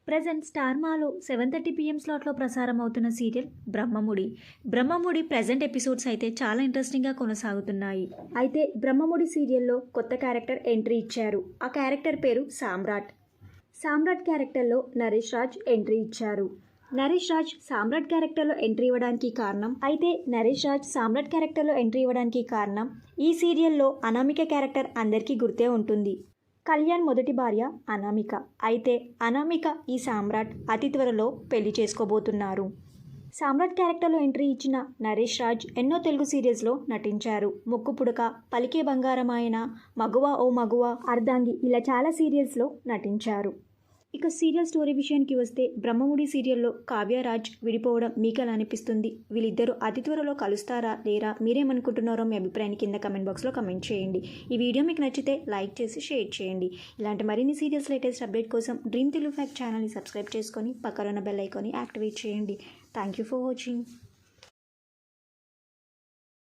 Present star మాలో 7:30 PM స్లాట్లో ప్రసారం అవుతున్న సీరియల్ బ్రహ్మముడి ప్రజెంట్ ఎపిసోడ్స్ అయితే చాలా ఇంట్రెస్టింగ్గా కొనసాగుతున్నాయి. అయితే బ్రహ్మముడి సీరియల్లో కొత్త క్యారెక్టర్ ఎంట్రీ ఇచ్చారు. ఆ క్యారెక్టర్ పేరు సామ్రాట్ క్యారెక్టర్లో నరేష్ రాజ్ ఎంట్రీ ఇచ్చారు. నరేష్ రాజ్ సామ్రాట్ క్యారెక్టర్లో ఎంట్రీ ఇవ్వడానికి కారణం ఈ సీరియల్లో అనామిక క్యారెక్టర్ అందరికీ గుర్తే ఉంటుంది. కళ్యాణ్ మొదటి భార్య అనామిక. అయితే అనామిక ఈ సామ్రాట్ అతి త్వరలో పెళ్లి చేసుకోబోతున్నారు. సామ్రాట్ క్యారెక్టర్లో ఎంట్రీ ఇచ్చిన నరేష్ రాజ్ ఎన్నో తెలుగు సీరియల్స్లో నటించారు. ముక్కు పుడక, పలికే బంగారమాయన, మగువ ఓ మగువ, అర్ధాంగి ఇలా చాలా సీరియల్స్లో నటించారు. ఇక సీరియల్ స్టోరీ విషయానికి వస్తే బ్రహ్మముడి సీరియల్లో కావ్యరాజ్ విడిపోవడం మీకు ఎలా అనిపిస్తుంది? వీళ్ళిద్దరూ అతి త్వరలో కలుస్తారా లేరా? మీరేమనుకుంటున్నారో మీ అభిప్రాయాన్ని కింద కమెంట్ బాక్స్లో కమెంట్ చేయండి. ఈ వీడియో మీకు నచ్చితే లైక్ చేసి షేర్ చేయండి. ఇలాంటి మరిన్ని సీరియల్స్ లేటెస్ట్ అప్డేట్ కోసం డ్రీమ్ తెలుగు ఫ్యాక్ట్ ఛానల్ని సబ్స్క్రైబ్ చేసుకొని పక్కన ఉన్న బెల్ ఐకాన్ని యాక్టివేట్ చేయండి. Thank you for watching.